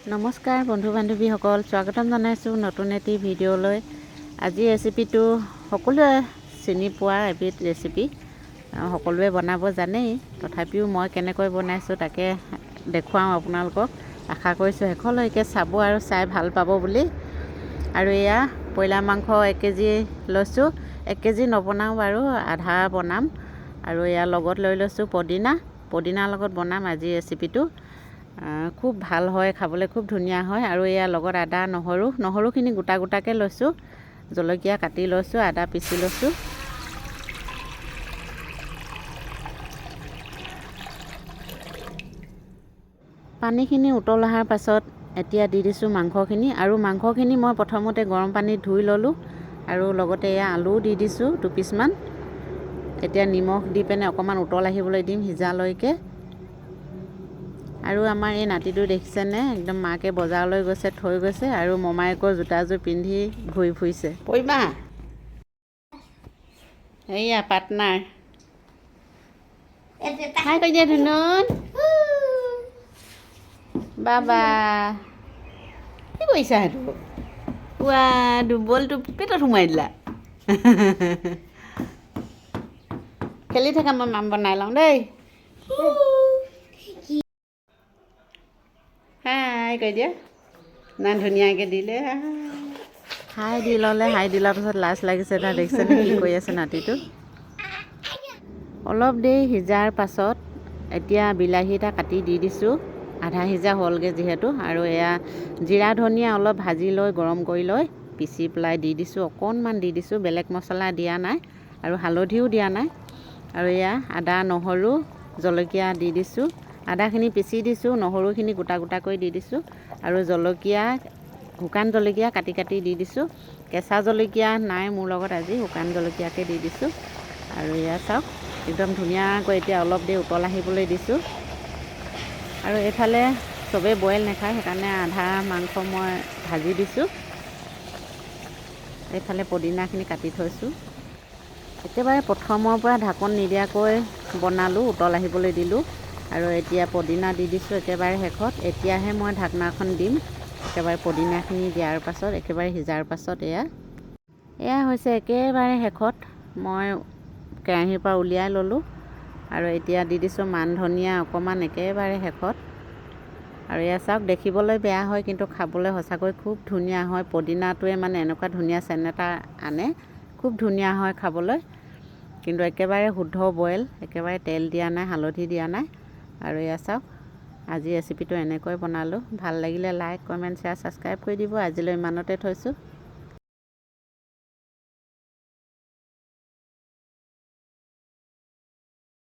নমস্কাৰ বন্ধু বান্ধৱীসকল, স্বাগতম জনাইছোঁ নতুন এটি ভিডিঅ'লৈ। আজি ৰেচিপিটো সকলোৱে চিনি পোৱা এবিধ ৰেচিপি, সকলোৱে বনাব জানেই। তথাপিও মই কেনেকৈ বনাইছোঁ তাকে দেখুৱাওঁ আপোনালোকক। আশা কৰিছোঁ শেষলৈকে চাব আৰু চাই ভাল পাব বুলি। আৰু এয়া ব্ৰইলাৰ মাংস 1 কেজি লৈছোঁ। 1 কেজি নবনাওঁ বাৰু, আধা বনাম। আৰু ইয়াৰ লগত লৈ লৈছোঁ পদিনাৰ লগত বনাম আজি ৰেচিপিটো। খুব ভাল হয়, খাবলৈ খুব ধুনীয়া হয়। আৰু ইয়াৰ লগত আদা নহৰুখিনি গোটা গোটাকৈ লৈছোঁ। জলকীয়া কাটি লৈছোঁ, আদা পিচি লৈছোঁ। পানীখিনি উতল অহাৰ পাছত এতিয়া দি দিছোঁ মাংসখিনি। আৰু মাংসখিনি মই প্ৰথমতে গৰম পানীত ধুই ল'লোঁ। আৰু লগতে এয়া আলুও দি দিছোঁ 2 পিচমান। এতিয়া নিমখ দি পিনে অকণমান উতল আহিবলৈ দিম সিজালৈকে। আৰু আমাৰ এই নাতিটো দেখিছেনে, একদম মাকে বজাৰলৈ গৈছে, থৈ গৈছে আৰু মমায়েকৰ জোতাযোৰ পিন্ধি ঘূৰি ফুৰিছে। পৰিমা এইয়া পাৰ্টনাৰ হাই কৈ দিয়া ধুনুন। বাবা কি কৰিছা? সেইটো কোৱা, বলটো পেটত সোমাই দিলা। খেলি থাকা, মই মাম বনাই লওঁ দেই। হাই কৈ দিয়া। ইমান ধুনীয়াকৈ দিলে। হাই দি ল'লে, হাই দি লোৱাৰ পাছত লাজ লাগিছে তাৰ, দেখিছেনে কি কৰি আছে নাতিটো। অলপ দেৰি সিজাৰ পাছত এতিয়া বিলাহী এটা কাটি দি দিছোঁ। আধা সিজা হ'লগৈ যিহেতু। আৰু এয়া জিৰা ধনিয়া অলপ ভাজি লৈ গৰম কৰি লৈ পিচি পেলাই দি দিছোঁ। অকণমান দি দিছোঁ, বেলেগ মছলা দিয়া নাই আৰু হালধিও দিয়া নাই। আৰু এয়া আদা নহৰু জলকীয়া দি দিছোঁ। আদাখিনি পিচি দিছোঁ, নহৰুখিনি গোটা গোটাকৈ দি দিছোঁ। আৰু শুকান জলকীয়া কাটি কাটি দি দিছোঁ। কেঁচা জলকীয়া নাই মোৰ লগত আজি, শুকান জলকীয়াকৈ দি দিছোঁ। আৰু এয়া চাওক, একদম ধুনীয়াকৈ এতিয়া অলপ দেৰি উতল আহিবলৈ দিছোঁ। আৰু এইফালে চবেই বইল নাখায়, সেইকাৰণে আধা মাংস মই ভাজি দিছোঁ। এইফালে পদিনাখিনি কাটি থৈছোঁ। একেবাৰে প্ৰথমৰ পৰা ঢাকন নিদিয়াকৈ বনালোঁ, উতল আহিবলৈ দিলোঁ। আৰু এতিয়া পদিনা দি দিছোঁ একেবাৰে শেষত। এতিয়াহে মই ঢাকনাখন দিম, একেবাৰে পদিনাখিনি দিয়াৰ পাছত, একেবাৰে সিজাৰ পাছত। এয়া হৈছে একেবাৰে শেষত মই কেৰাহীৰ পৰা উলিয়াই ল'লোঁ। আৰু এতিয়া দি দিছোঁ মান ধনিয়া অকণমান একেবাৰে শেষত। আৰু এয়া চাওক, দেখিবলৈ বেয়া হয় কিন্তু খাবলৈ সঁচাকৈ খুব ধুনীয়া হয়। পদিনাটোৱে মানে এনেকুৱা ধুনীয়া চেণ্ট এটা আনে, খুব ধুনীয়া হয় খাবলৈ। কিন্তু একেবাৰে শুদ্ধ বইল, একেবাৰে তেল দিয়া নাই, হালধি দিয়া নাই। আৰু এয়া চাওক, আজি ৰেচিপিটো এনেকৈ বনালোঁ। ভাল লাগিলে লাইক, কমেণ্ট, শ্বেয়াৰ, ছাবস্ক্ৰাইব কৰি দিব। আজিলৈ ইমানতে থৈছোঁ।